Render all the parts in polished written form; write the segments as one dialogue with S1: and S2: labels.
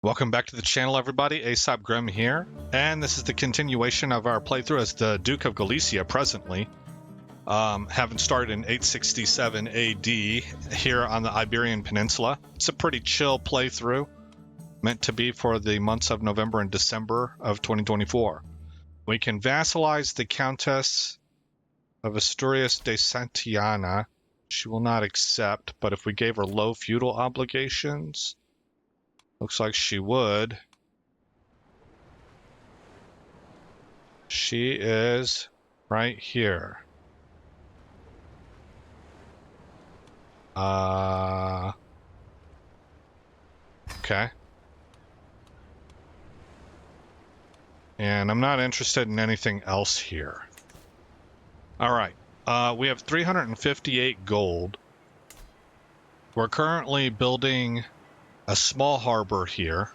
S1: Welcome back to the channel, everybody. Aesop Grimm here, and this is the continuation of our playthrough as the Duke of Galicia presently. Having started in 867 AD here on the Iberian Peninsula. It's a pretty chill playthrough, meant to be for the months of November and December of 2024. We can vassalize the Countess of Asturias de Santillana. She will not accept, but if we gave her low feudal obligations, looks like she would. She is right here. Okay. And I'm not interested in anything else here. All right. We have 358 gold. We're currently building a small harbor here.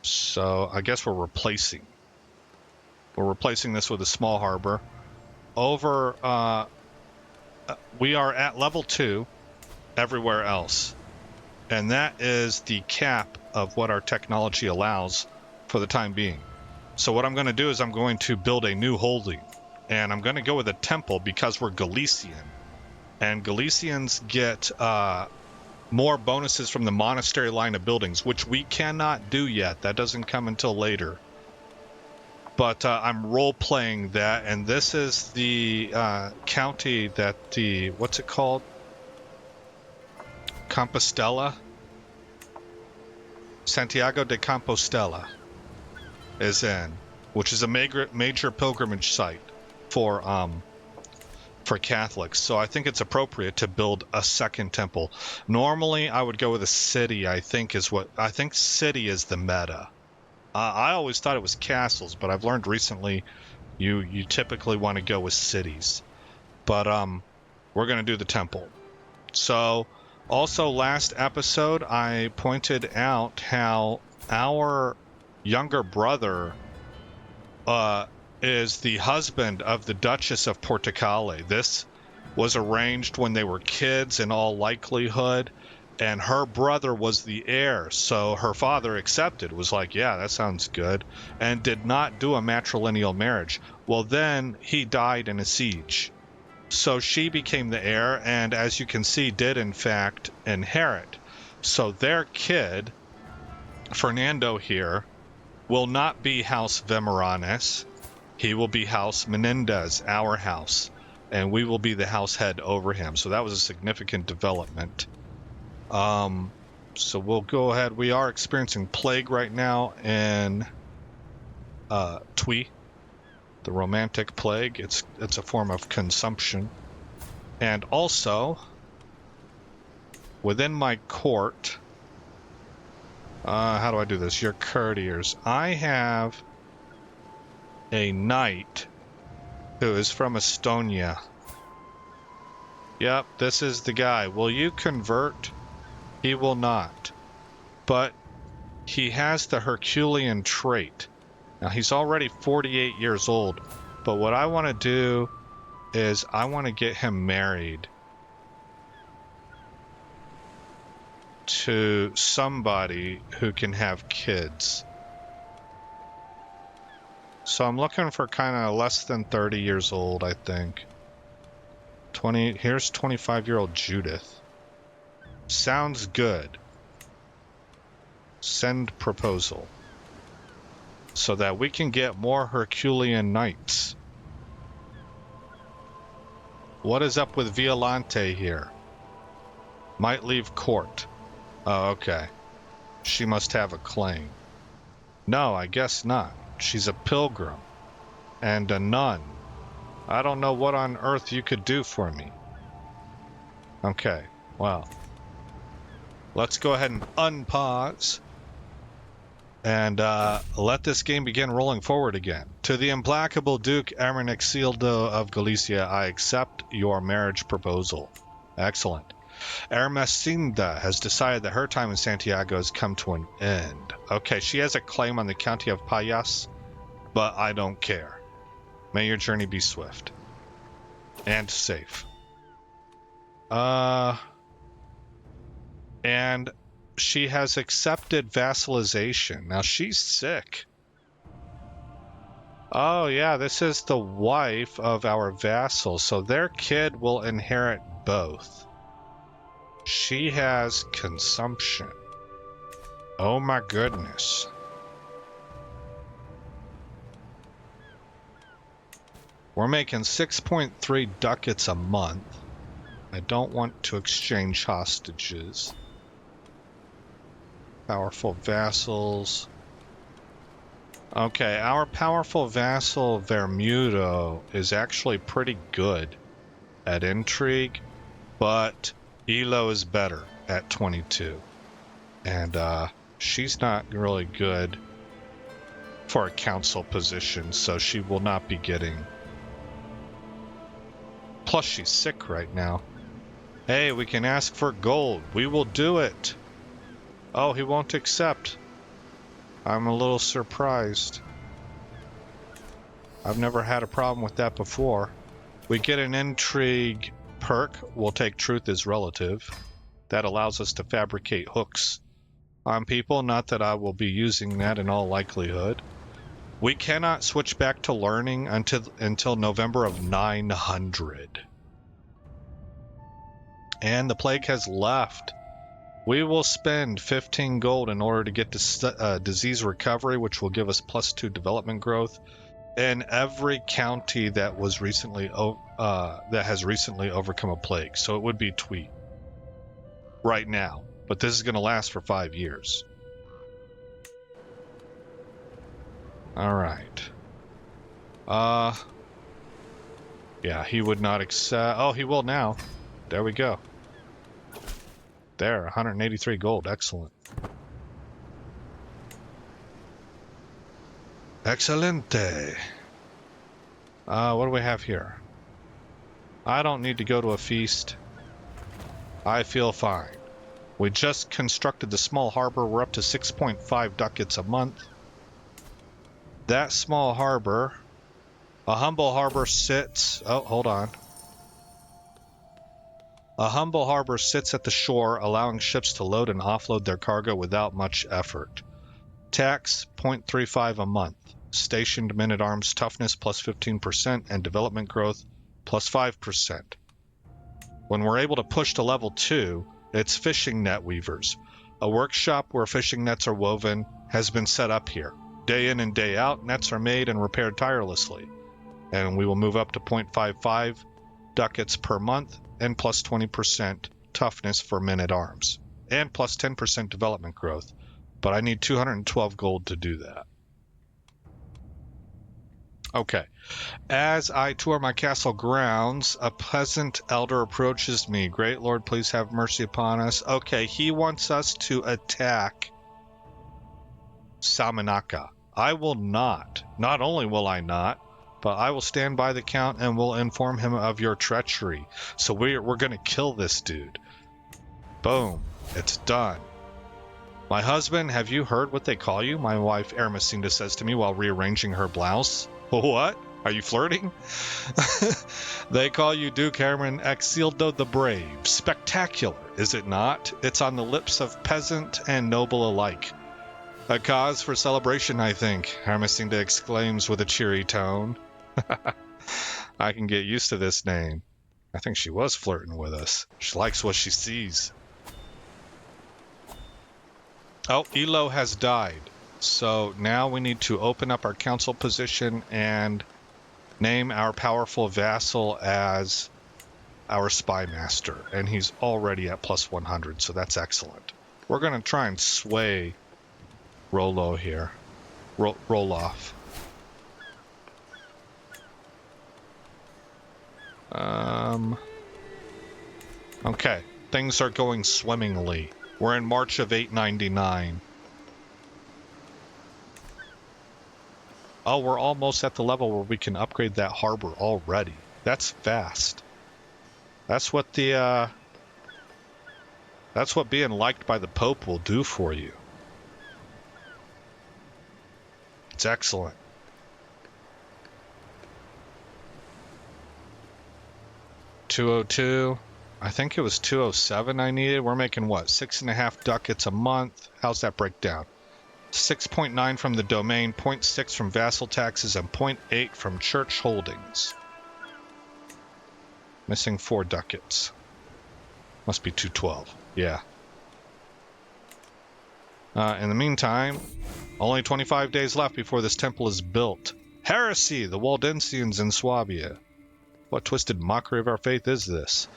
S1: So I guess we're replacing this with a small harbor. We are at level 2 everywhere else. And that is the cap of what our technology allows for the time being. So what I'm going to do is I'm going to build a new holding. And I'm going to go with a temple because we're Galician. And Galicians get more bonuses from the monastery line of buildings, which we cannot do yet. That doesn't come until later. But I'm role-playing that, and this is the county that the, what's it called? Compostela? Santiago de Compostela is in, which is a major pilgrimage site for Catholics. So I think it's appropriate to build a second temple. Normally, I would go with a city. I think city is the meta. I always thought it was castles, but I've learned recently you typically want to go with cities. But we're going to do the temple. So also last episode I pointed out how our younger brother is the husband of the Duchess of Portugal. This was arranged when they were kids in all likelihood. And her brother was the heir, so her father accepted, was like, yeah, that sounds good, and did not do a matrilineal marriage. Well, then he died in a siege. So she became the heir, and as you can see, did in fact inherit. So their kid, Fernando here, will not be House Vemaranes. He will be House Menendez, our house, and we will be the house head over him. So that was a significant development. So we'll go ahead. We are experiencing plague right now in Twi, the romantic plague. It's a form of consumption. And also, within my court, how do I do this? Your courtiers. I have a knight who is from Estonia. Yep, this is the guy. Will you convert? He will not, but he has the Herculean trait. Now, he's already 48 years old, but what I want to do is I want to get him married to somebody who can have kids. So I'm looking for kind of less than 30 years old, I think. Here's 25-year-old Judith. Sounds good. Send proposal. So that we can get more Herculean knights. What is up with Violante here? Might leave court. Oh, okay. She must have a claim. No, I guess not. She's a pilgrim. And a nun. I don't know what on earth you could do for me. Okay, well. Let's go ahead and unpause and let this game begin rolling forward again. To the implacable Duke Ermenexildo of Galicia, I accept your marriage proposal. Excellent. Ermesinda has decided that her time in Santiago has come to an end. Okay, she has a claim on the County of Payas, but I don't care. May your journey be swift. And safe. And she has accepted vassalization. Now she's sick. Oh yeah, this is the wife of our vassal, so their kid will inherit both. She has consumption. Oh my goodness. We're making 6.3 ducats a month. I don't want to exchange hostages. Powerful vassals. Okay, our powerful vassal Vermudo is actually pretty good at intrigue, but Elo is better at 22. And she's not really good for a council position, so she will not be getting... Plus she's sick right now. Hey, we can ask for gold. We will do it. Oh, he won't accept. I'm a little surprised. I've never had a problem with that before. We get an intrigue perk. We'll take truth as relative. That allows us to fabricate hooks on people. Not that I will be using that in all likelihood. We cannot switch back to learning until November of 900. And the plague has left. We will spend 15 gold in order to get disease recovery, which will give us +2 development growth in every county that was recently that has recently overcome a plague. So it would be Tweed right now, but this is going to last for 5 years. All right. Yeah, he would not accept. Oh, he will now. There we go. There, 183 gold. Excellent. Excelente. What do we have here? I don't need to go to a feast. I feel fine. We just constructed the small harbor. We're up to 6.5 ducats a month. That small harbor, a humble harbor sits... Oh, hold on. A humble harbor sits at the shore, allowing ships to load and offload their cargo without much effort. Tax, 0.35 a month. Stationed men-at-arms toughness plus 15% and development growth plus 5%. When we're able to push to level 2, it's fishing net weavers. A workshop where fishing nets are woven has been set up here. Day in and day out, nets are made and repaired tirelessly. And we will move up to 0.55 ducats per month and plus 20% toughness for men-at-arms. And plus 10% development growth. But I need 212 gold to do that. Okay. As I tour my castle grounds, a peasant elder approaches me. Great Lord, please have mercy upon us. Okay, he wants us to attack Samanaka. I will not. Not only will I not, but I will stand by the count and will inform him of your treachery. So we're going to kill this dude. Boom. It's done. My husband, have you heard what they call you? My wife Ermesinda says to me while rearranging her blouse. What? Are you flirting? They call you Duke Herman Exildo the Brave. Spectacular, is it not? It's on the lips of peasant and noble alike. A cause for celebration, I think, Ermesinda exclaims with a cheery tone. I can get used to this name. I think she was flirting with us. She likes what she sees. Oh, Elo has died. So now we need to open up our council position and name our powerful vassal as our spy master. And he's already at plus 100, so that's excellent. We're going to try and sway Rollo here. Roll off. Okay, things are going swimmingly. We're in March of 899. Oh, we're almost at the level where we can upgrade that harbor already. That's fast. That's what the that's what being liked by the Pope will do for you. It's excellent. $202. I think it was 207 I needed. We're making what? 6.5 ducats a month. How's that break down? 6.9 from the domain, 0.6 from vassal taxes, and 0.8 from church holdings. Missing 4 ducats. Must be 212. Yeah. In the meantime, only 25 days left before this temple is built. Heresy! The Waldensians in Swabia. What twisted mockery of our faith is this?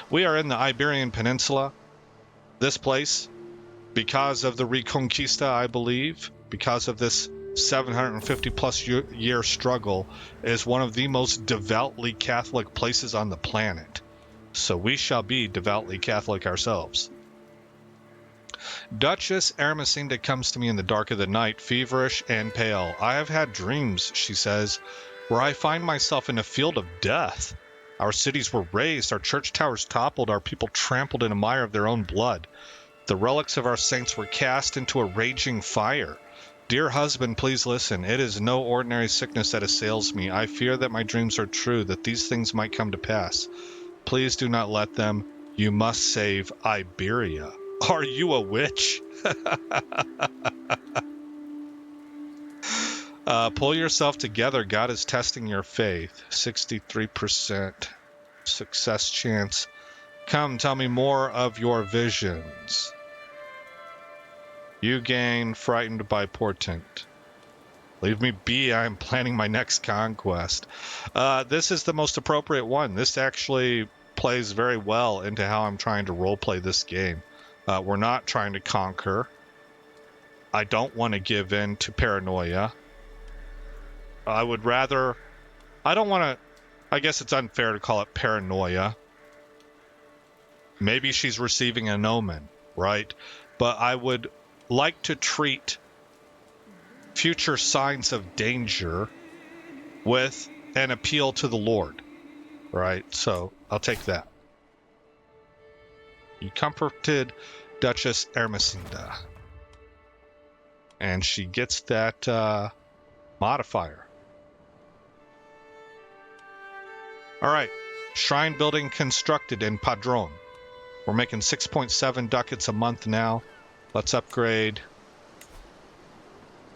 S1: We are in the Iberian Peninsula. This place, because of the Reconquista, I believe, because of this 750 plus year struggle, is one of the most devoutly Catholic places on the planet. So we shall be devoutly Catholic ourselves. Duchess Ermesinda comes to me in the dark of the night, feverish and pale. I have had dreams, she says, where I find myself in a field of death. Our cities were razed, our church towers toppled, our people trampled in a mire of their own blood. The relics of our saints were cast into a raging fire. Dear husband, please listen. It is no ordinary sickness that assails me. I fear that my dreams are true, that these things might come to pass. Please do not let them. You must save Iberia. Are you a witch? Pull yourself together. God is testing your faith. 63% success chance. Come, tell me more of your visions. You gain frightened by portent. Leave me be. I am planning my next conquest. This is the most appropriate one. This actually plays very well into how I'm trying to roleplay this game. We're not trying to conquer. I don't want to give in to paranoia. I would rather... I don't want to... I guess it's unfair to call it paranoia. Maybe she's receiving an omen, right? But I would like to treat future signs of danger with an appeal to the Lord, right? So I'll take that. You comforted Duchess Ermesinda. And she gets that modifier. Alright, shrine building constructed in Padron. We're making 6.7 ducats a month now. Let's upgrade.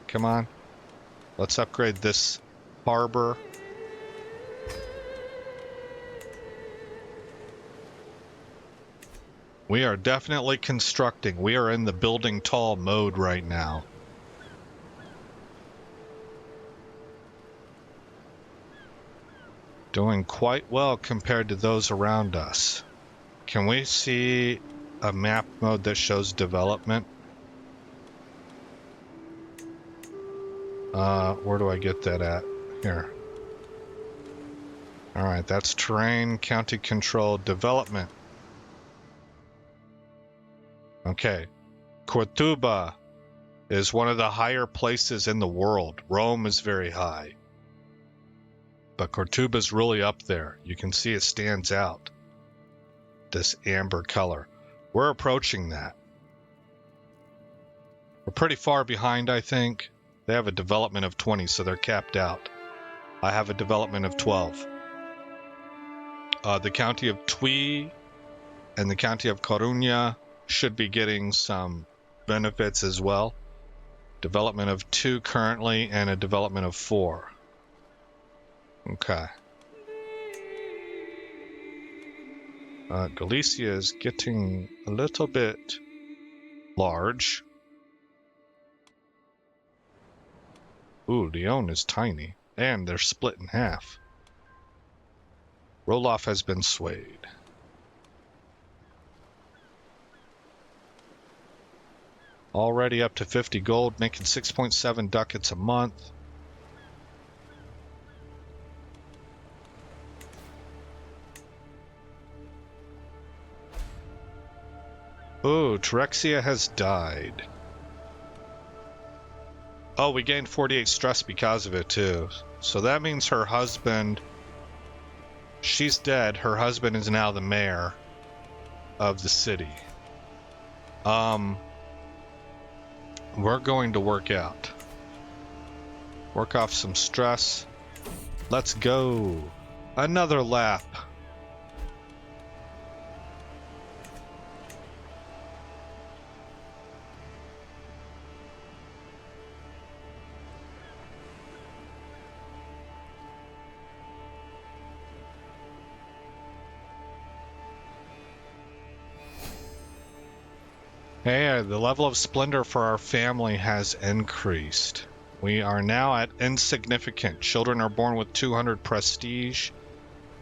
S1: Come on. Let's upgrade this harbor. We are definitely constructing. We are in the building tall mode right now. Doing quite well compared to those around us. Can we see a map mode that shows development? Where do I get that at? Here. Alright, that's terrain, county control, development. Okay. Cortuba is one of the higher places in the world. Rome is very high. But Cortuba's really up there. You can see it stands out. This amber color. We're approaching that. We're pretty far behind, I think. They have a development of 20, so they're capped out. I have a development of 12. The county of Tui and the county of Coruña should be getting some benefits as well. Development of 2 currently and a development of 4. Okay. Galicia is getting a little bit large. Ooh, Leon is tiny. And they're split in half. Roloff has been swayed. Already up to 50 gold, making 6.7 ducats a month. Ooh, Terexia has died. Oh, we gained 48 stress because of it too. So that means her husband... She's dead. Her husband is now the mayor of the city. We're going to work out. Work off some stress. Let's go. Another lap. Hey, the level of splendor for our family has increased. We are now at insignificant. Children are born with 200 prestige.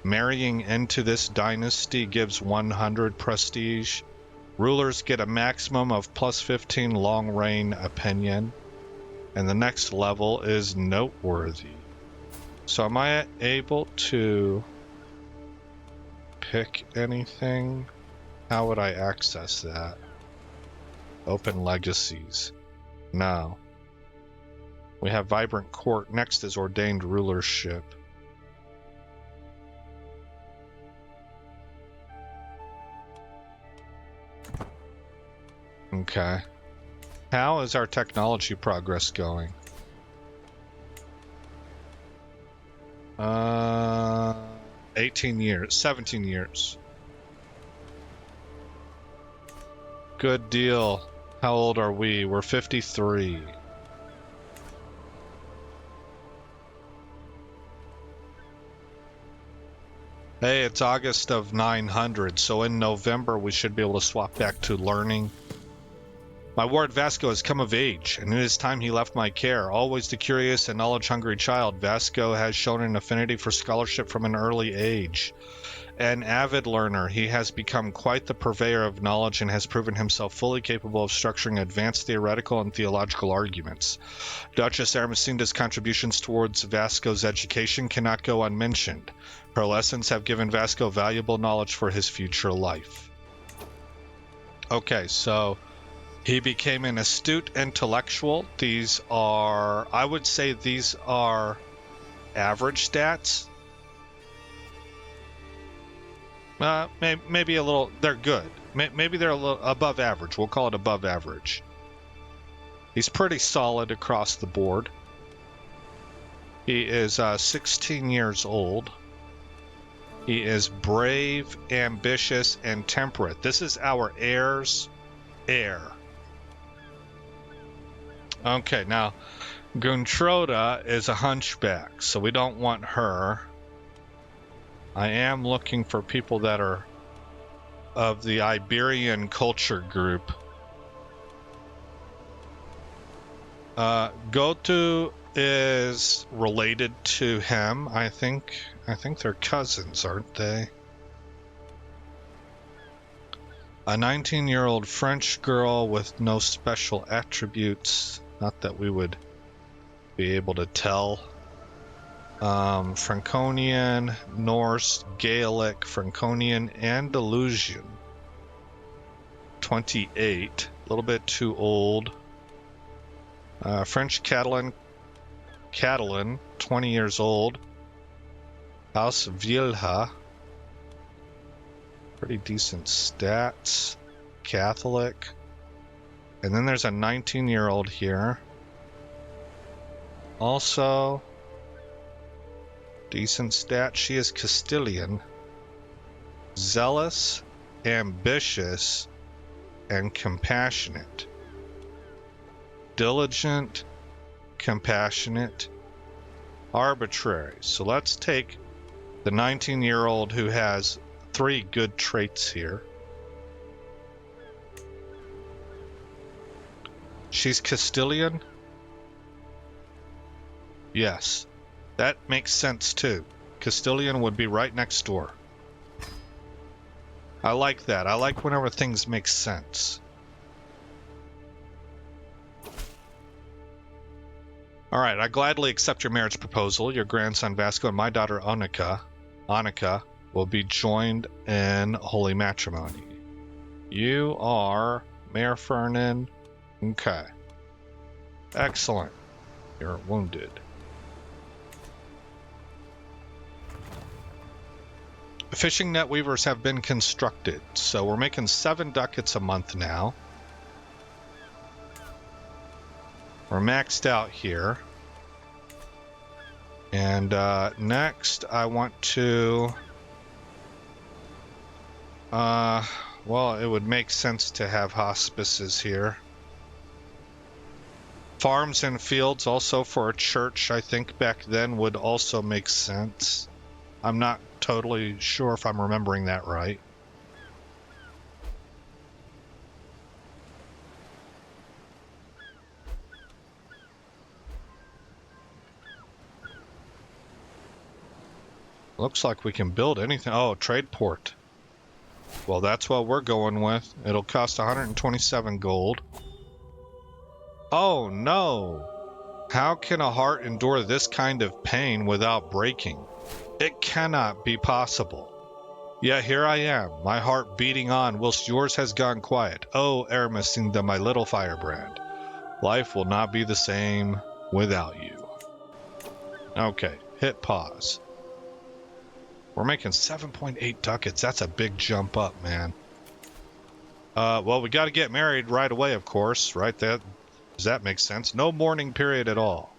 S1: Marrying into this dynasty gives 100 prestige. Rulers get a maximum of plus 15 long reign opinion. And the next level is noteworthy. So am I able to pick anything? How would I access that? Open legacies. No. We have vibrant court. Next is ordained rulership. Okay. How is our technology progress going? 18 years, 17 years. Good deal. How old are we? We're 53. Hey, it's August of 900, so in November we should be able to swap back to learning. My ward Vasco has come of age, and it is time he left my care. Always the curious and knowledge-hungry child, Vasco has shown an affinity for scholarship from an early age. An avid learner, he has become quite the purveyor of knowledge and has proven himself fully capable of structuring advanced theoretical and theological arguments. Duchess Ermesinda's contributions towards Vasco's education cannot go unmentioned. Her lessons have given Vasco valuable knowledge for his future life. Okay, so he became an astute intellectual. These are, I would say these are average stats. Maybe a little, they're good. Maybe they're a little above average. We'll call it above average. He's pretty solid across the board. He is 16 years old. He is brave, ambitious, and temperate. This is our heir's heir. Okay, now Guntroda is a hunchback, so we don't want her. I am looking for people that are of the Iberian culture group. Gotu is related to him, I think. I think they're cousins, aren't they? A 19-year-old French girl with no special attributes. Not that we would be able to tell. Franconian, Norse, Gaelic, Franconian, Andalusian. 28, a little bit too old. French Catalan, 20 years old. House Vilha, pretty decent stats. Catholic. And then there's a 19-year-old here. Also decent stat. She is Castilian. Zealous, ambitious, and compassionate. Diligent, compassionate, arbitrary. So let's take the 19-year-old who has 3 good traits here. She's Castilian? Yes. That makes sense too. Castilian would be right next door. I like that. I like whenever things make sense. Alright, I gladly accept your marriage proposal. Your grandson Vasco and my daughter Annika, will be joined in holy matrimony. You are Mayor Fernan. Okay. Excellent. You're wounded. Fishing net weavers have been constructed, so we're making 7 ducats a month now. We're maxed out here. And next I want to... well, it would make sense to have hospices here. Farms and fields also for a church, I think back then would also make sense. I'm not totally sure if I'm remembering that right. Looks like we can build anything. Oh, trade port. Well, that's what we're going with. It'll cost 127 gold. Oh, no. How can a heart endure this kind of pain without breaking? It cannot be possible. Yet here I am, my heart beating on whilst yours has gone quiet. Oh, Ermesinda, my little firebrand. Life will not be the same without you. Okay, hit pause. We're making 7.8 ducats. That's a big jump up, man. Well, we got to get married right away, of course, right? Does that make sense? No mourning period at all.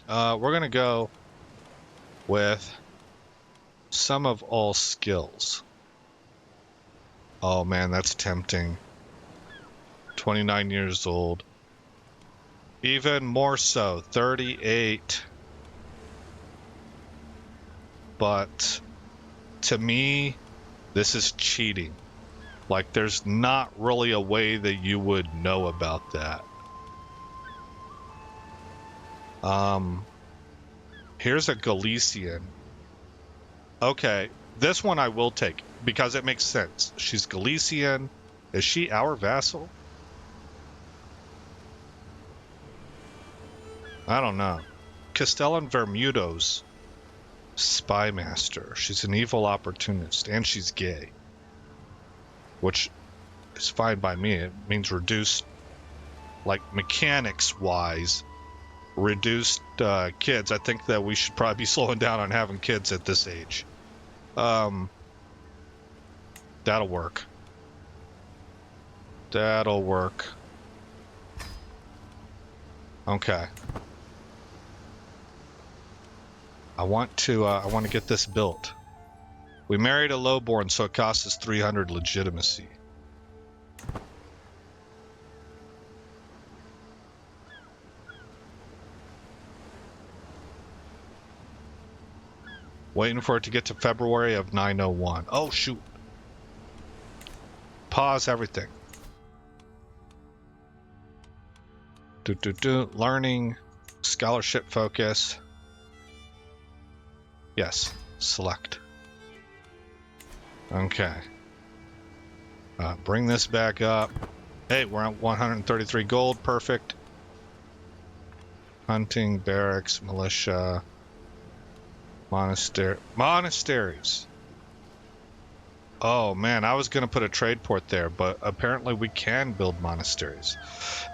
S1: We're going to go with some of all skills. Oh, man, that's tempting. 29 years old. Even more so, 38. But to me, this is cheating. Like, there's not really a way that you would know about that. Here's a Galician. Okay, this one I will take because it makes sense. She's Galician. Is she our vassal? I don't know. Castellan Vermudo's spy master. She's an evil opportunist, and she's gay. Which is fine by me. It means reduced, like mechanics-wise, reduced kids. I think that we should probably be slowing down on having kids at this age. That'll work. That'll work. Okay. I want to get this built. We married a lowborn, so it costs us 300 legitimacy. Waiting for it to get to February of 901. Oh, shoot. Pause everything. Learning, scholarship focus. Yes, select. Okay. Bring this back up. Hey, we're at 133 gold. Perfect. Hunting, barracks, militia, monasteries. Oh man, I was going to put a trade port there, but apparently we can build monasteries.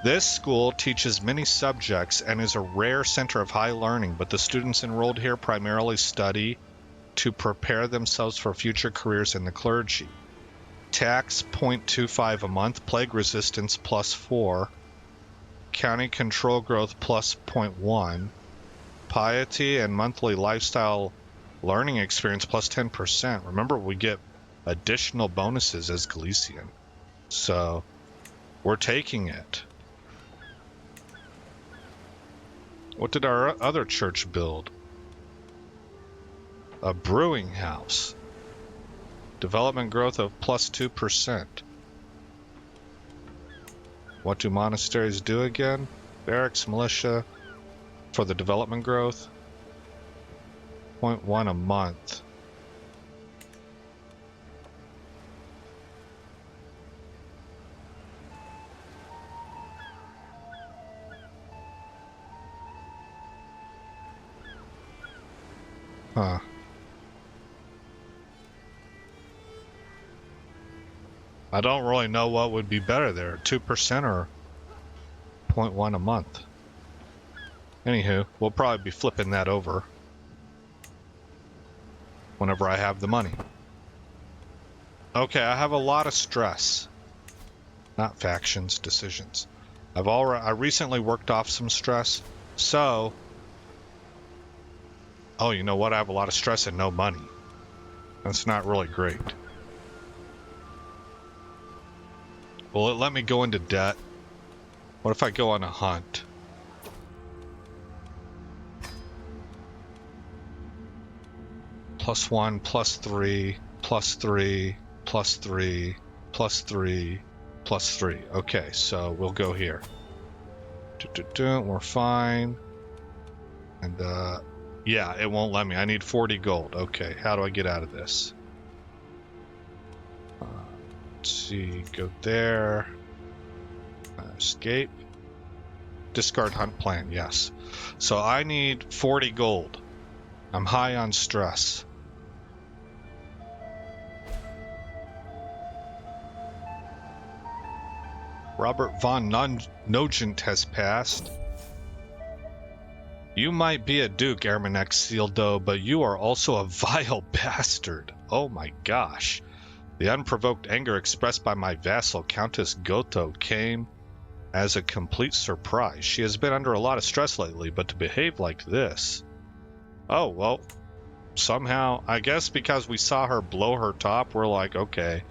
S1: This school teaches many subjects and is a rare center of high learning, but the students enrolled here primarily study to prepare themselves for future careers in the clergy. Tax 0.25 a month, plague resistance +4, county control growth +0.1, piety and monthly lifestyle learning experience +10%. Remember, we get additional bonuses as Galician. So, we're taking it. What did our other church build? A brewing house. Development growth of +2%. What do monasteries do again? Barracks, militia. For the development growth. 0.1 a month. Huh. I don't really know what would be better there, 2% or 0.1 a month. Anywho, we'll probably be flipping that over whenever I have the money. Okay, I have a lot of stress. Not factions, decisions. I recently worked off some stress, so... Oh, you know what? I have a lot of stress and no money. That's not really great. Will it let me go into debt? What if I go on a hunt? +1, +3, +3, +3, +3, +3. Okay, so we'll go here. We're fine. And Yeah, it won't let me. I need 40 gold. Okay, how do I get out of this? Let's see, go there. Escape. Discard hunt plan, yes. So I need 40 gold. I'm high on stress. Robert von Nogent has passed. You might be a duke, Airman Exildo, but you are also a vile bastard. Oh my gosh. The unprovoked anger expressed by my vassal, Countess Goto, came as a complete surprise. She has been under a lot of stress lately, but to behave like this... Oh, well, somehow, I guess because we saw her blow her top, we're like, okay,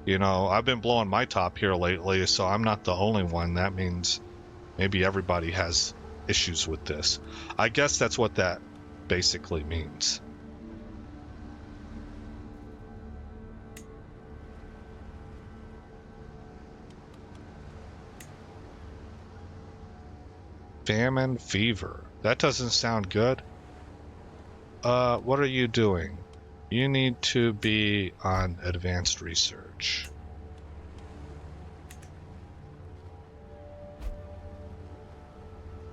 S1: you know, I've been blowing my top here lately, so I'm not the only one. That means maybe everybody has issues with this. I guess that's what that basically means. Famine fever. That doesn't sound good. What are you doing? You need to be on advanced research.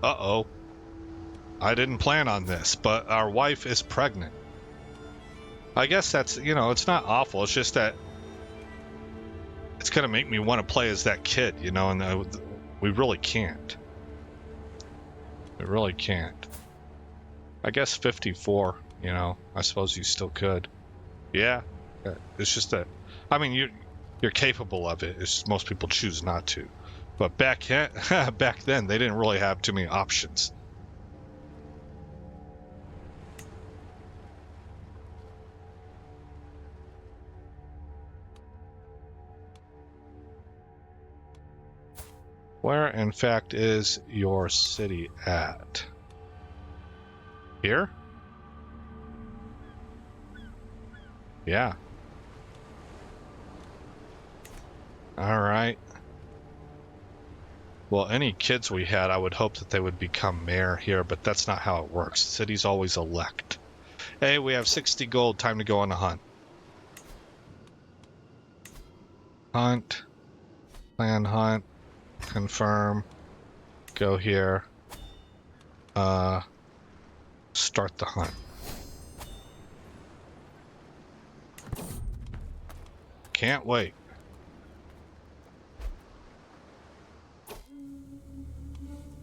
S1: Uh-oh. I didn't plan on this, but our wife is pregnant. I guess that's, you know, it's not awful. It's just that it's going to make me want to play as that kid, you know, and we really can't. We really can't. I guess 54, you know, I suppose you still could. Yeah, it's just that, I mean, you're capable of it. It's just most people choose not to. But back then, they didn't really have too many options. Where, in fact, is your city at? Here? Yeah. Alright. Well, any kids we had, I would hope that they would become mayor here, but that's not how it works. Cities always elect. Hey, we have 60 gold. Time to go on a hunt. Hunt. Plan hunt. Confirm. Go here. Start the hunt. Can't wait.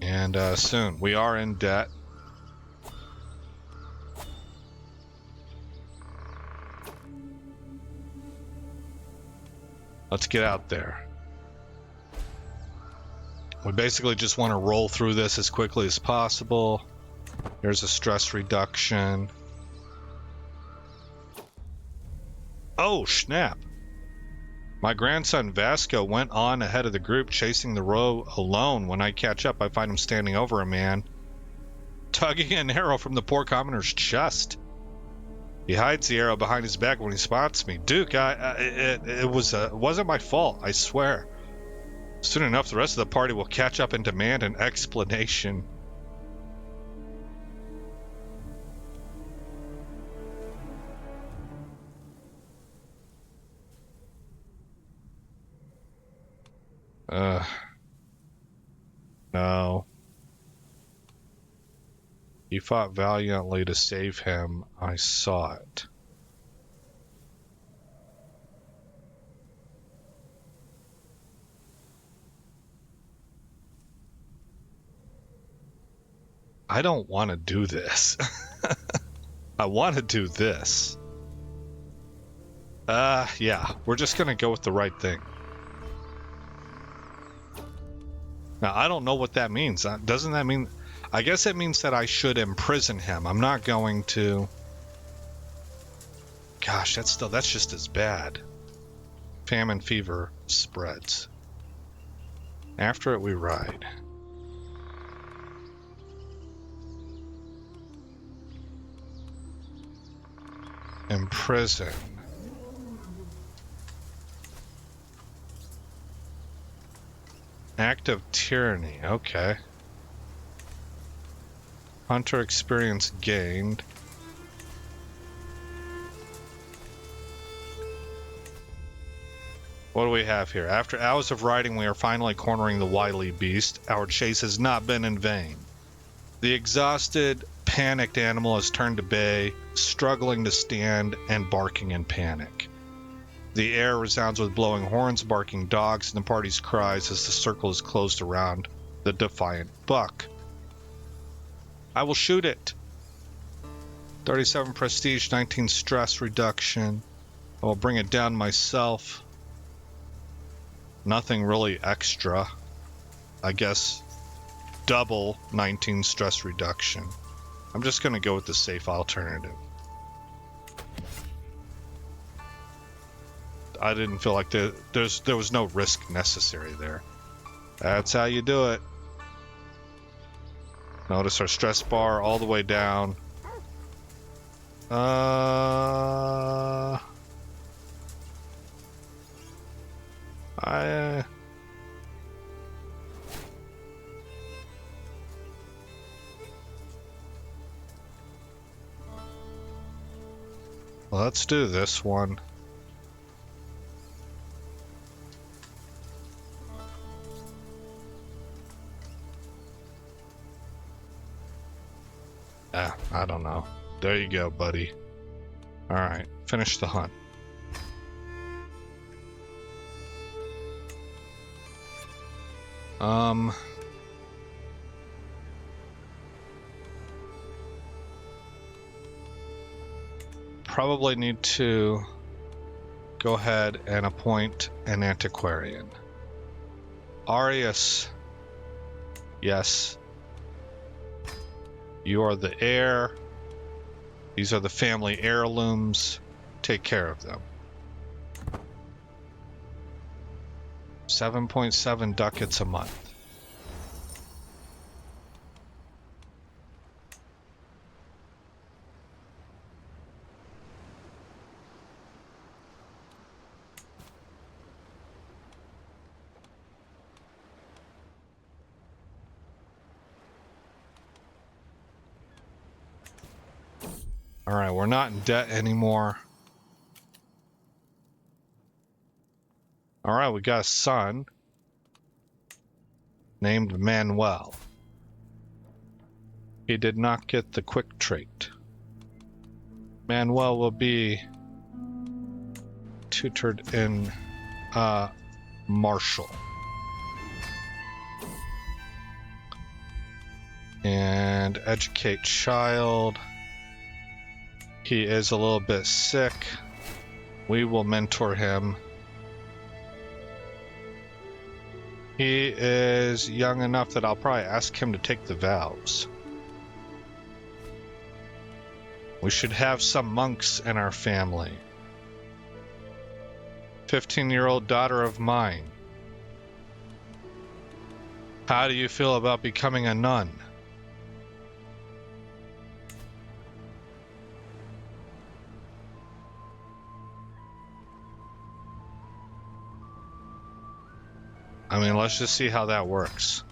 S1: And soon. We are in debt. Let's get out there. We basically just want to roll through this as quickly as possible. There's a stress reduction. Oh, snap. My grandson Vasco went on ahead of the group, chasing the row alone. When I catch up, I find him standing over a man, tugging an arrow from the poor commoner's chest. He hides the arrow behind his back when he spots me. Duke, it wasn't my fault, I swear. Soon enough, the rest of the party will catch up and demand an explanation. No. He fought valiantly to save him. I saw it. I don't want to do this. I want to do this. Yeah, we're just gonna go with the right thing. Now, I don't know what that means. Doesn't that mean... I guess it means that I should imprison him. I'm not going to... Gosh, that's just as bad. Famine fever spreads. After it, we ride. Imprison. Act of tyranny, okay. Hunter experience gained. What do we have here? After hours of riding, we are finally cornering the wily beast. Our chase has not been in vain. The exhausted, panicked animal has turned to bay, struggling to stand and barking in panic. The air resounds with blowing horns, barking dogs, and the party's cries as the circle is closed around the defiant buck. I will shoot it. 37 prestige, 19 stress reduction. I will bring it down myself. Nothing really extra. I guess double 19 stress reduction. I'm just going to go with the safe alternative. I didn't feel like there was no risk necessary there. That's how you do it. Notice our stress bar all the way down. Let's do this one. I don't know. There you go, buddy. Alright, finish the hunt. Probably need to go ahead and appoint an antiquarian. Arius. Yes. You are the heir. These are the family heirlooms. Take care of them. 7.7 ducats a month. Alright, we're not in debt anymore. Alright, we got a son named Manuel. He did not get the quick trait. Manuel will be tutored in martial. And educate child. He is a little bit sick. We will mentor him. He is young enough that I'll probably ask him to take the vows. We should have some monks in our family. 15-year-old daughter of mine. How do you feel about becoming a nun? I mean, let's just see how that works.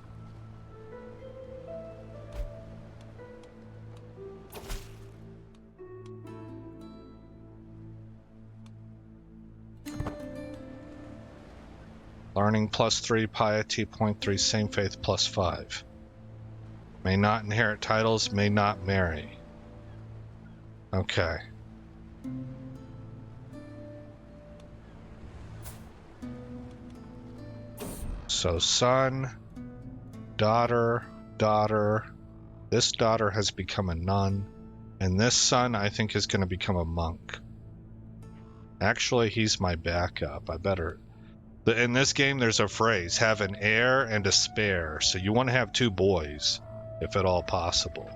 S1: Learning +3, piety 0.3, same faith +5. May not inherit titles, may not marry. Okay. So son, daughter, daughter. This daughter has become a nun. And this son, I think, is going to become a monk. Actually, he's my backup. I better... In this game, there's a phrase, have an heir and a spare. So you want to have 2 boys, if at all possible.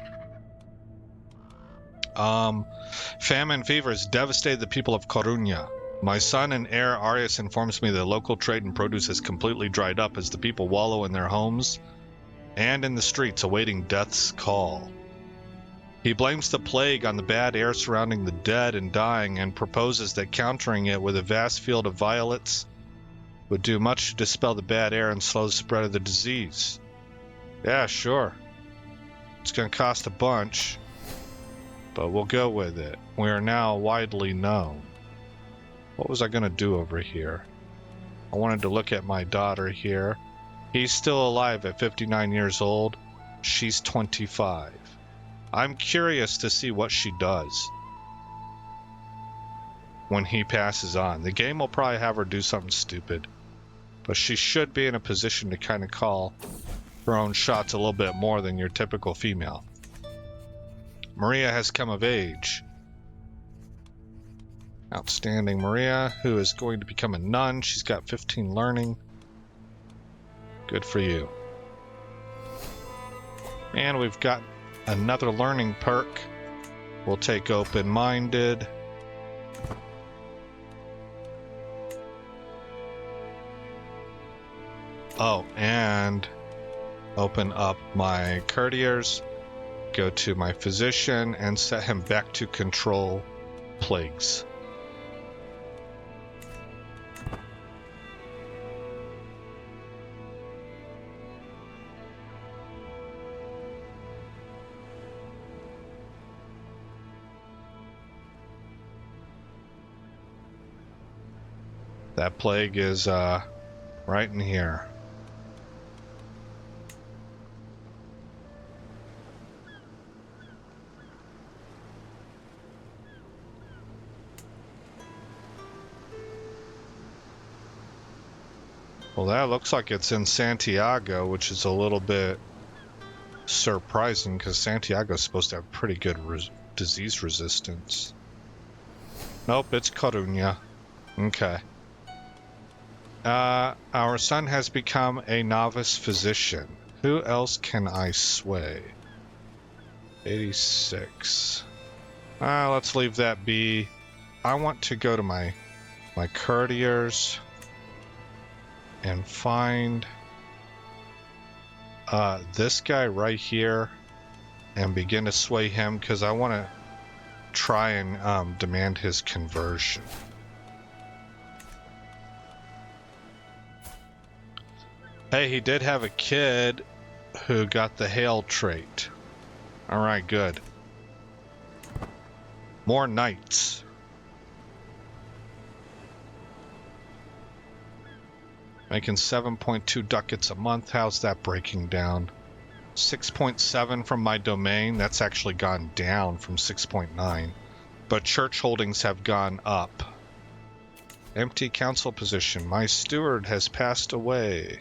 S1: Famine fever has devastated the people of Coruña. My son and heir Arius informs me that local trade in produce has completely dried up as the people wallow in their homes and in the streets awaiting death's call. He blames the plague on the bad air surrounding the dead and dying and proposes that countering it with a vast field of violets would do much to dispel the bad air and slow the spread of the disease. Yeah, sure. It's gonna cost a bunch, but we'll go with it. We are now widely known. What was I gonna do over here? I wanted to look at my daughter here. He's still alive at 59 years old. She's 25. I'm curious to see what she does when he passes on. The game will probably have her do something stupid, but she should be in a position to kind of call her own shots a little bit more than your typical female. Maria has come of age. Outstanding. Maria, who is going to become a nun. She's got 15 learning. Good for you. And we've got another learning perk. We'll take open-minded. Oh, and open up my courtiers, go to my physician, and set him back to control plagues. That plague is right in here. Well, that looks like it's in Santiago, which is a little bit surprising because Santiago is supposed to have pretty good disease resistance. Nope, it's Coruña. Okay. Our son has become a novice physician. Who else can I sway? 86. Let's leave that be. I want to go to my courtiers and find this guy right here and begin to sway him because I want to try and demand his conversion. Hey, he did have a kid who got the hail trait. Alright, good. More knights. Making 7.2 ducats a month. How's that breaking down? 6.7 from my domain. That's actually gone down from 6.9. But church holdings have gone up. Empty council position. My steward has passed away.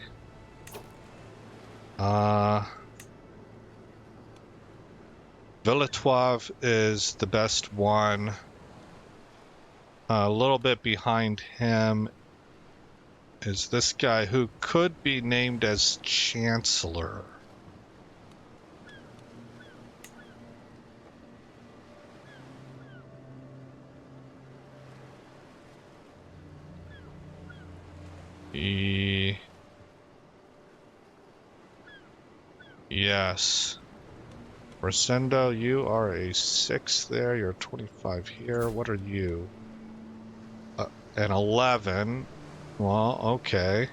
S1: Villetoive is the best one. A little bit behind him is this guy who could be named as Chancellor. Yes. Rosendo, you are a 6 there. You're 25 here. What are you? An 11. Well, okay.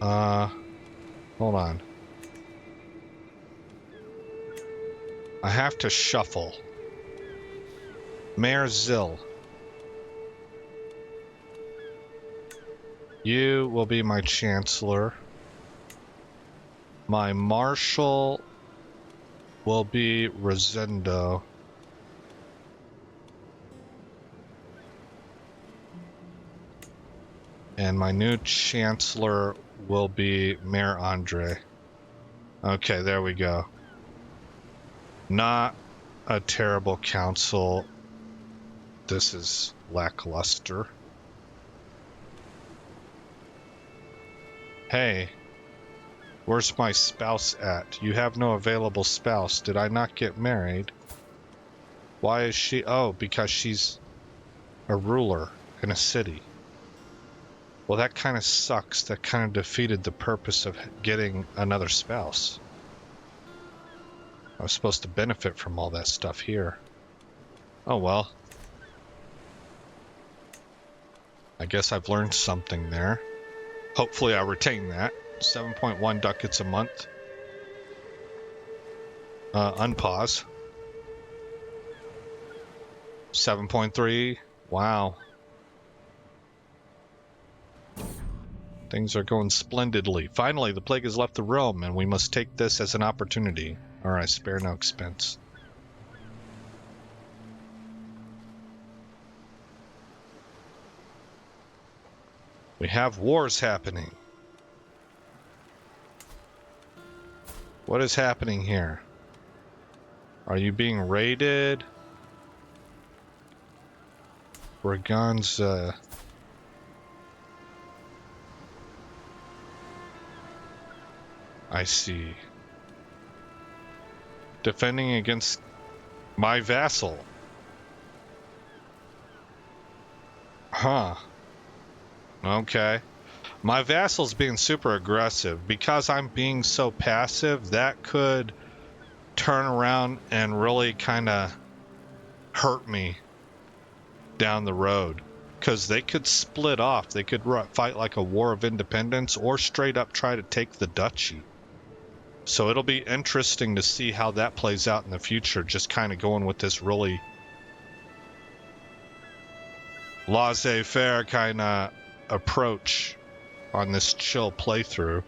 S1: Hold on. I have to shuffle. Mayor Zill. You will be my chancellor. My marshal will be Rosendo. And my new chancellor will be Mayor Andre. Okay, there we go. Not a terrible council. This is lackluster. Hey, where's my spouse at? You have no available spouse. Did I not get married? Why is she? Oh, because she's a ruler in a city. Well, that kind of sucks. That kind of defeated the purpose of getting another spouse. I was supposed to benefit from all that stuff here. Oh well. I guess I've learned something there. Hopefully I retain that. 7.1 ducats a month. Unpause. 7.3. Wow. Things are going splendidly. Finally, the plague has left the realm, and we must take this as an opportunity. Alright, spare no expense. We have wars happening. What is happening here? Are you being raided? Braganza. I see. Defending against my vassal. Huh. Okay. My vassal's being super aggressive. Because I'm being so passive, that could turn around and really kind of hurt me down the road. Because they could split off. They could fight like a war of independence or straight up try to take the duchy. So it'll be interesting to see how that plays out in the future, just kind of going with this really laissez-faire kind of approach on this chill playthrough.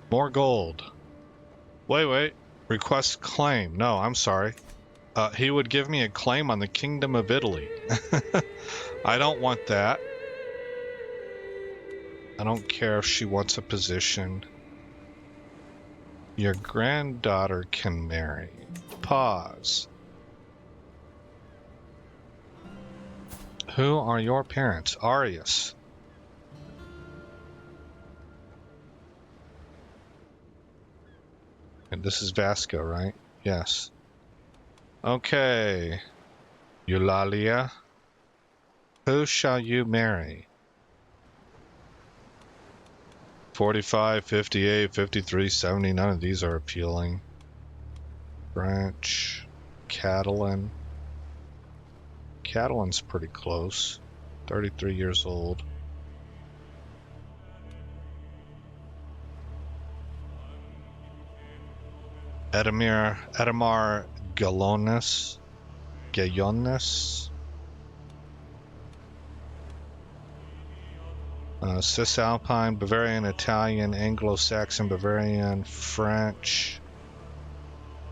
S1: More gold. Wait. Request claim. No, I'm sorry. He would give me a claim on the Kingdom of Italy. I don't want that. I don't care if she wants a position. Your granddaughter can marry. Pause. Who are your parents? Arius. And this is Vasco, right? Yes. Okay. Eulalia. Who shall you marry? 45, 58, 53, 70. None of these are appealing. French. Catalan. Catalan's pretty close. 33 years old. Edamar Gayonis. Cisalpine, Bavarian, Italian, Anglo-Saxon, Bavarian, French,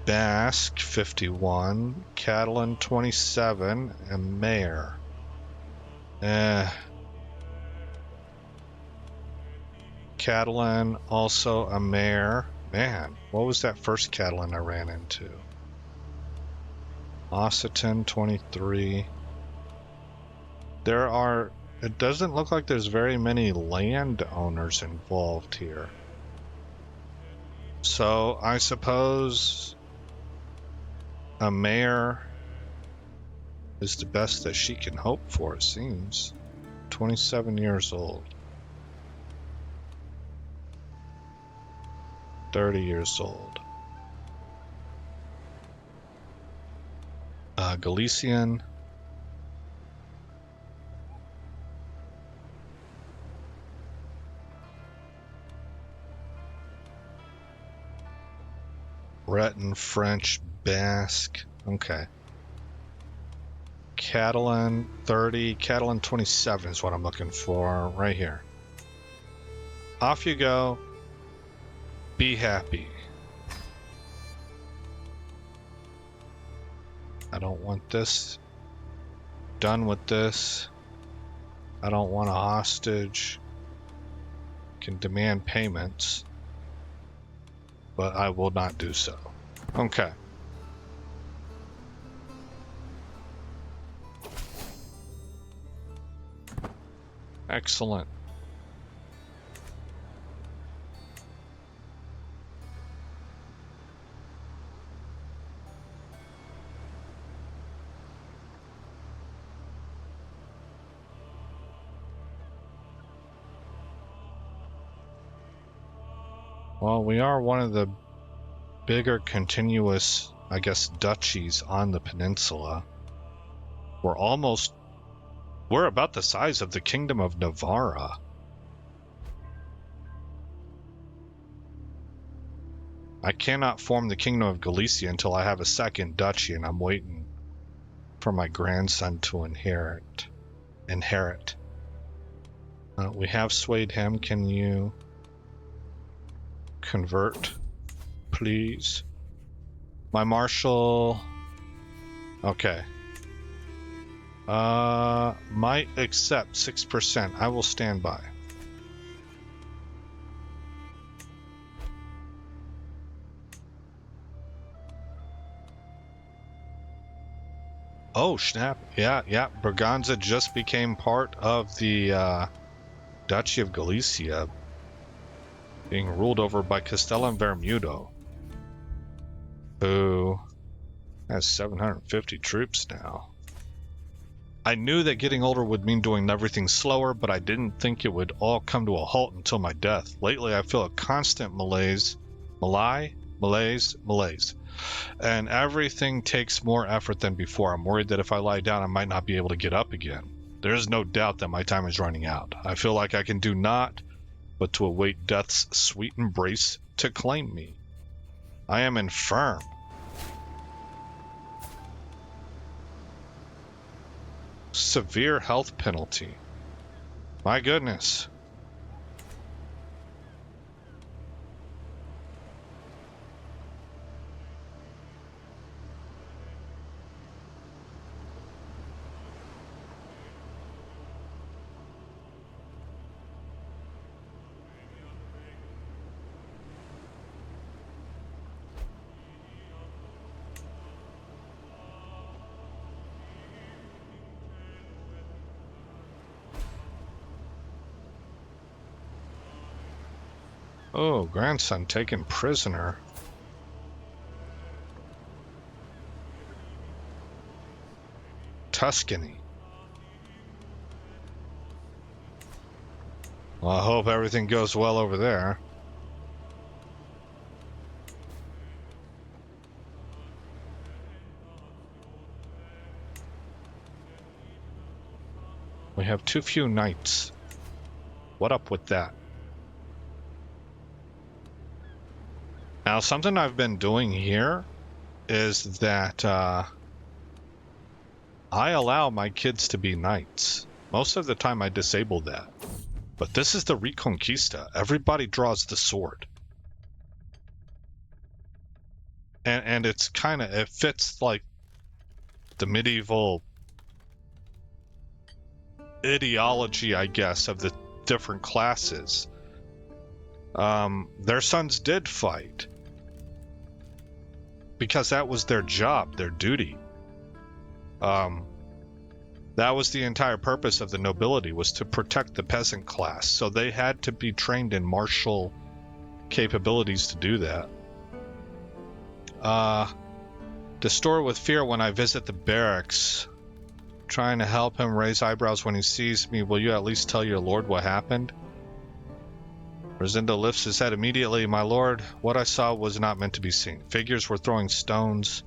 S1: Basque, 51, Catalan, 27, and Mayor. Catalan, also a mayor. Man, what was that first Catalan I ran into? Occitan, 23. It doesn't look like there's very many landowners involved here. So I suppose a mayor is the best that she can hope for, it seems. 27 years old. 30 years old. Galician. Breton, French, Basque. Okay. Catalan 30, Catalan 27 is what I'm looking for right here. Off you go. Be happy. I don't want this. Done with this. I don't want a hostage. Can demand payments, but I will not do so. Okay. Excellent. Well, we are one of the bigger continuous, I guess, duchies on the peninsula. We're about the size of the Kingdom of Navarra. I cannot form the Kingdom of Galicia until I have a second duchy, and I'm waiting for my grandson to inherit. We have swayed him. Can you convert, please? My marshal... Okay. Might accept 6%. I will stand by. Oh, snap. Yeah. Braganza just became part of the Duchy of Galicia, being ruled over by Castella and Vermudo, who has 750 troops now. I knew that getting older would mean doing everything slower, but I didn't think it would all come to a halt until my death. Lately, I feel a constant malaise, and everything takes more effort than before. I'm worried that if I lie down, I might not be able to get up again. There is no doubt that my time is running out. I feel like I can do naught but to await death's sweet embrace to claim me. I am infirm. Severe health penalty. My goodness. Oh, grandson taken prisoner. Tuscany. Well, I hope everything goes well over there. We have too few knights. What up with that? Now, something I've been doing here is that I allow my kids to be knights. Most of the time I disable that. But this is the Reconquista. Everybody draws the sword. And it's it fits like the medieval ideology, I guess, of the different classes. Their sons did fight, because that was their job, their duty. That was the entire purpose of the nobility, was to protect the peasant class. So they had to be trained in martial capabilities to do that. Distort with fear when I visit the barracks. Trying to help him raise eyebrows when he sees me. Will you at least tell your lord what happened? Rosendo lifts his head immediately. My lord, what I saw was not meant to be seen. Figures were throwing stones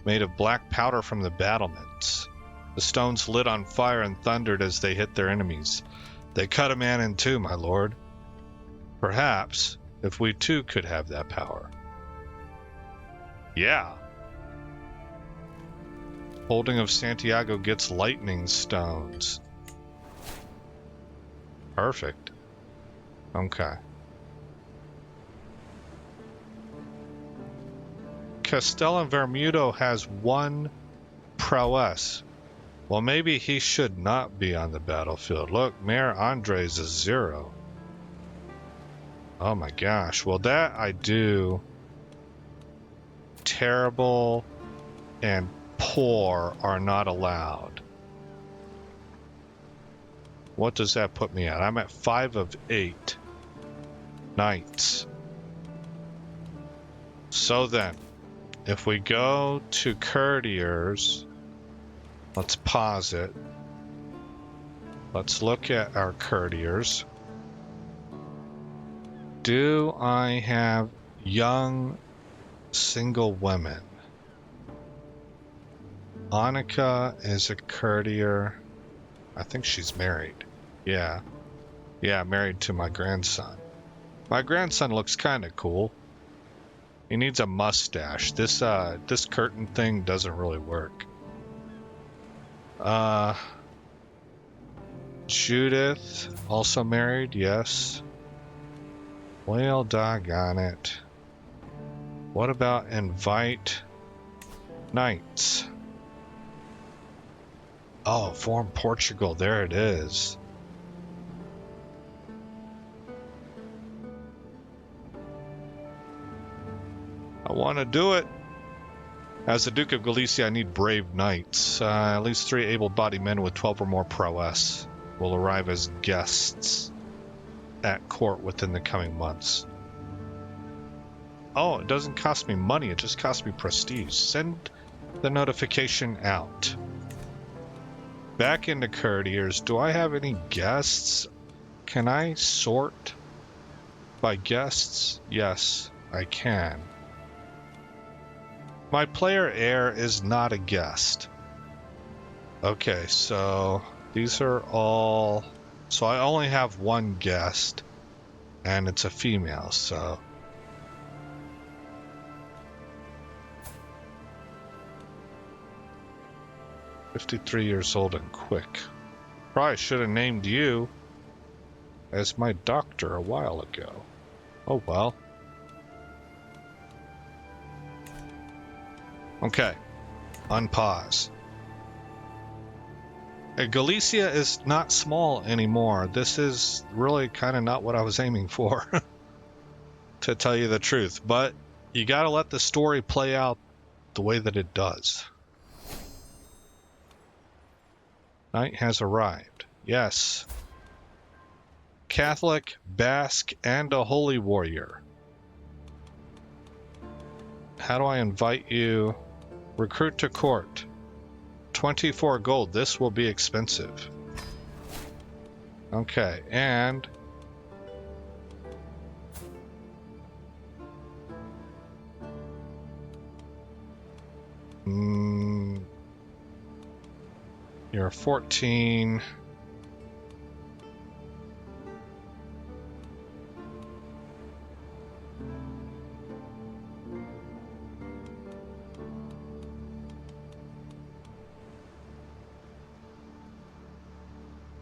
S1: made of black powder from the battlements. The stones lit on fire and thundered as they hit their enemies. They cut a man in two, my lord. Perhaps, if we too could have that power. Yeah. Holding of Santiago gets lightning stones. Perfect. Okay. Castella and Vermudo has 1 prowess. Well, maybe he should not be on the battlefield. Look, Mayor Andres is 0. Oh my gosh. Well, that I do. Terrible and poor are not allowed. What does that put me at? I'm at 5 of 8 knights. So then, if we go to courtiers, let's pause it. Let's look at our courtiers. Do I have young single women? Annika is a courtier. I think she's married. Yeah. Yeah, married to my grandson. My grandson looks kind of cool. He needs a mustache. This curtain thing doesn't really work. Judith, also married, yes. Well, doggone it. What about invite knights? Oh, form Portugal, there it is. I want to do it. As the Duke of Galicia, I need brave knights. At least 3 able-bodied men with 12 or more prowess will arrive as guests at court within the coming months. Oh, it doesn't cost me money, it just costs me prestige. Send the notification out. Back into courtiers. Do I have any guests? Can I sort by guests? Yes, I can. My player heir is not a guest. Okay, so these are all... So I only have one guest, and it's a female, so... "53 years old and quick." Probably should have named you as my doctor a while ago. Oh well. Okay. Unpause. Galicia is not small anymore. This is really kind of not what I was aiming for, to tell you the truth. But you gotta let the story play out the way that it does. Night has arrived. Yes. Catholic, Basque, and a holy warrior. How do I invite you? Recruit to court. 24 gold. This will be expensive. Okay, and... You're 14...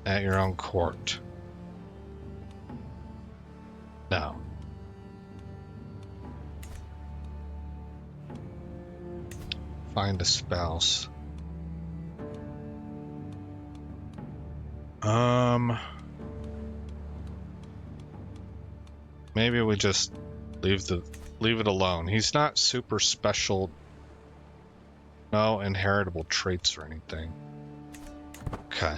S1: At your own court. No. Find a spouse. Maybe we just leave it alone. He's not super special. No inheritable traits or anything. Okay.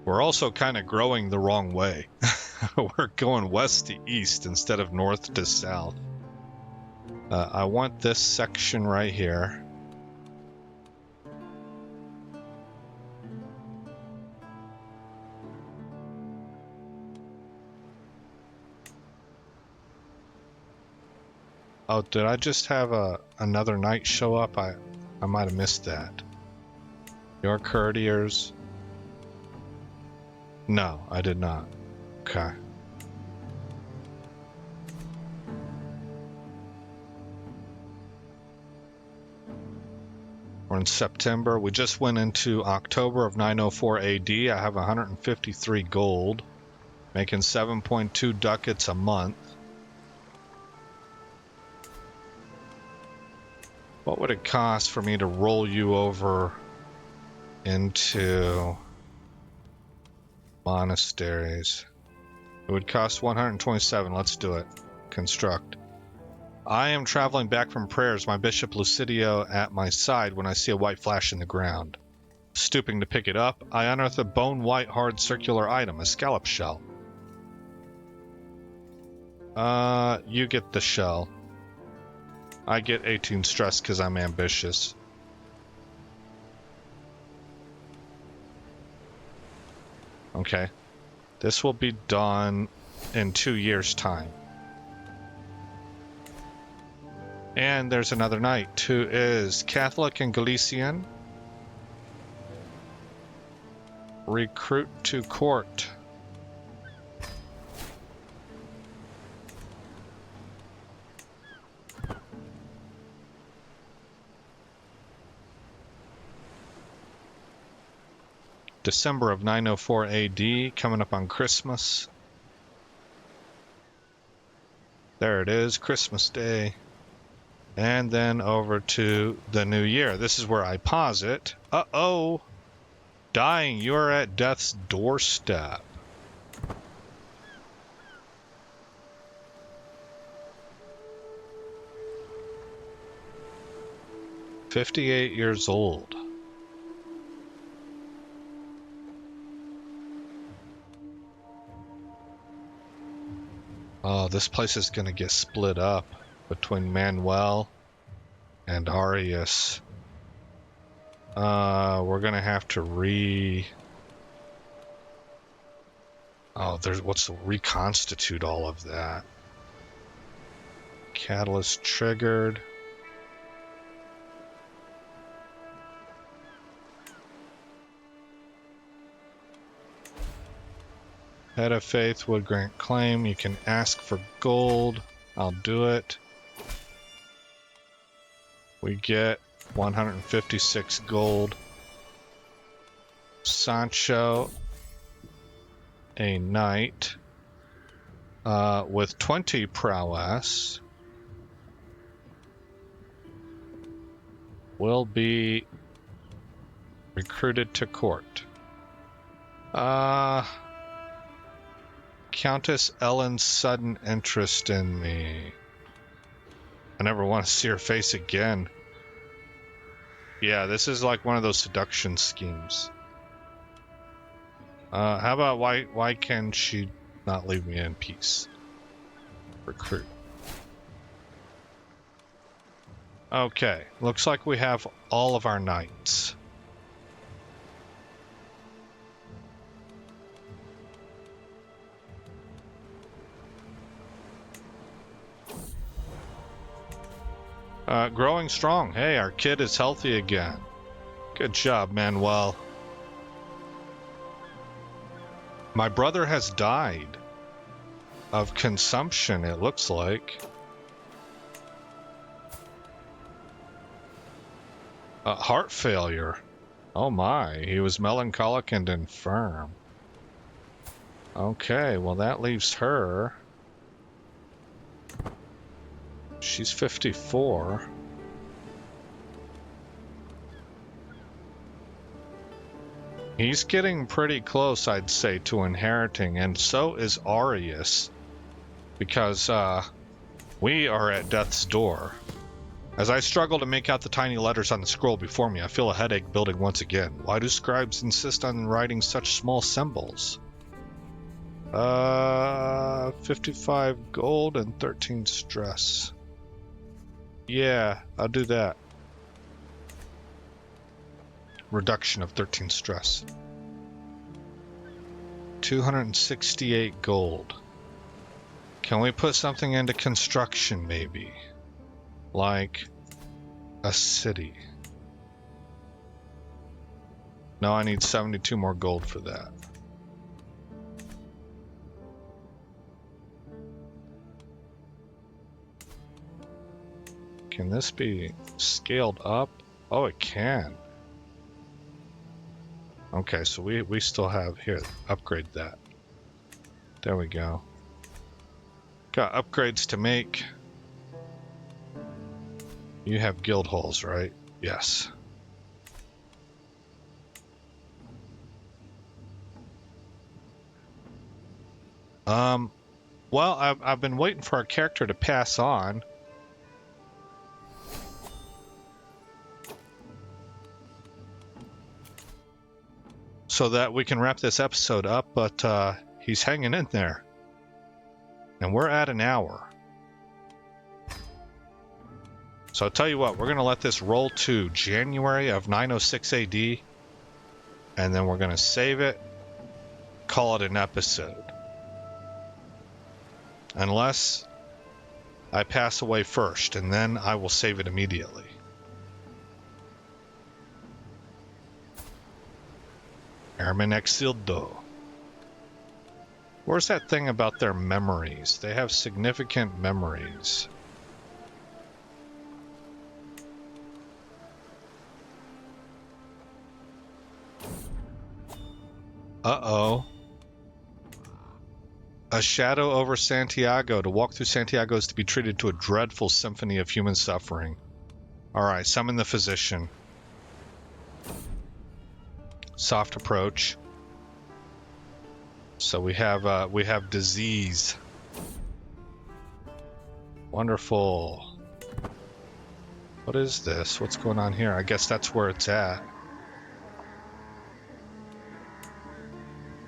S1: We're also kind of growing the wrong way. We're going west to east instead of north to south. I want this section right here. Oh, did I just have another knight show up? I might have missed that. Your courtiers. No, I did not. Okay. We're in September. We just went into October of 904 AD. I have 153 gold, making 7.2 ducats a month. What would it cost for me to roll you over into monasteries? It would cost 127. Let's do it. Construct. I am traveling back from prayers, my Bishop Lucidio at my side, when I see a white flash in the ground. Stooping to pick it up, I unearth a bone-white hard circular item, a scallop shell. You get the shell. I get 18 stress because I'm ambitious. Okay. This will be done in 2 years' time. And there's another knight who is Catholic and Galician. Recruit to court. December of 904 AD, coming up on Christmas. There it is, Christmas Day. And then over to the new year. This is where I pause it. Uh-oh! Dying, you are at death's doorstep. "58 years old. Oh, this place is gonna get split up between Manuel and Arius. We're gonna have to reconstitute all of that. Catalyst triggered. Head of Faith would grant claim. You can ask for gold. I'll do it. We get 156 gold. Sancho, a knight with 20 prowess, will be recruited to court. Countess Ellen's sudden interest in me. I never want to see her face again. Yeah, this is like one of those seduction schemes. How about why can she not leave me in peace? Recruit. Okay, looks like we have all of our knights. Growing strong. Hey, our kid is healthy again. Good job, Manuel. My brother has died of consumption, it looks like. Heart failure. Oh my, he was melancholic and infirm. Okay, well that leaves her. She's 54. He's getting pretty close, I'd say, to inheriting, and so is Arius, because we are at death's door. As I struggle to make out the tiny letters on the scroll before me, I feel a headache building once again. Why do scribes insist on writing such small symbols? 55 gold and 13 stress. Yeah, I'll do that. Reduction of 13 stress. 268 gold. Can we put something into construction, maybe? Like a city. No, I need 72 more gold for that. Can this be scaled up? Oh, it can. Okay, so we still have here. Upgrade that. There we go. Got upgrades to make. You have guild halls, right? Yes. Well, I've been waiting for our character to pass on. So that we can wrap this episode up, but he's hanging in there. And we're at an hour. So I'll tell you what, we're going to let this roll to January of 906 AD, and then we're going to save it, call it an episode. Unless I pass away first, and then I will save it immediately. Airman Exildo. Where's that thing about their memories? They have significant memories. Uh-oh. A shadow over Santiago. To walk through Santiago is to be treated to a dreadful symphony of human suffering. Alright, summon the physician. Soft approach. So we have disease. Wonderful. What is this? What's going on here? I guess that's where it's at.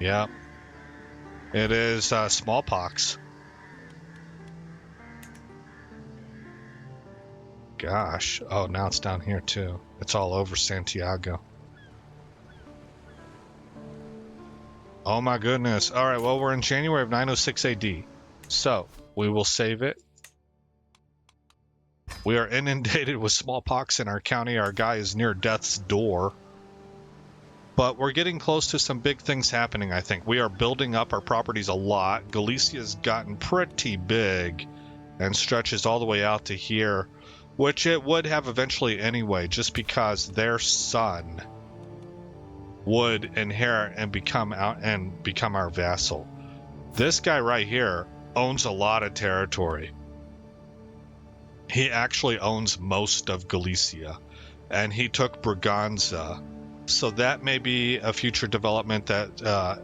S1: Yep. It is smallpox. Gosh. Oh, now it's down here too. It's all over Santiago. Oh my goodness. Alright, well, we're in January of 906 AD. So, we will save it. We are inundated with smallpox in our county. Our guy is near death's door. But we're getting close to some big things happening, I think. We are building up our properties a lot. Galicia's gotten pretty big and stretches all the way out to here, which it would have eventually anyway, just because their son would inherit and become our vassal. This guy right here owns a lot of territory. He actually owns most of Galicia, and he took Braganza. So that may be a future development that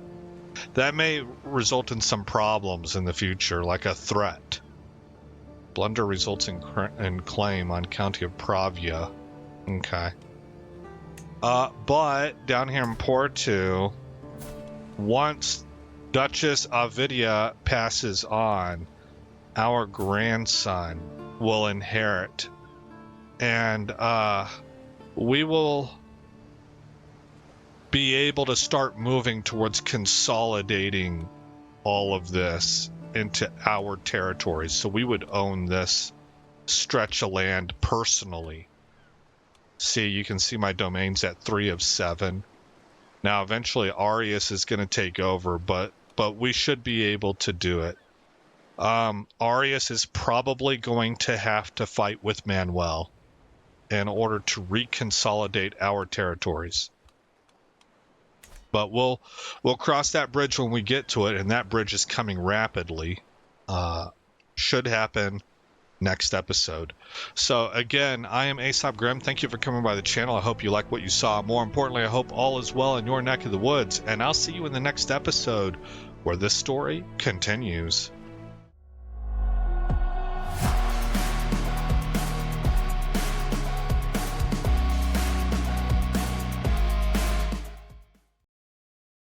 S1: may result in some problems in the future, like a threat. Blunder results in claim on County of Pravia. Okay. But down here in Porto, once Duchess Ovidia passes on, our grandson will inherit, and we will be able to start moving towards consolidating all of this into our territories. So we would own this stretch of land personally. See, you can see my domains at 3 of 7. Now, eventually Arius is going to take over, but we should be able to do it. Arius is probably going to have to fight with Manuel in order to reconsolidate our territories. But we'll cross that bridge when we get to it, and that bridge is coming rapidly. Should happen next episode. So again, I am Aesop Grimm. Thank you for coming by the channel. I hope you like what you saw. More importantly, I hope all is well in your neck of the woods, and I'll see you in the next episode where this story continues.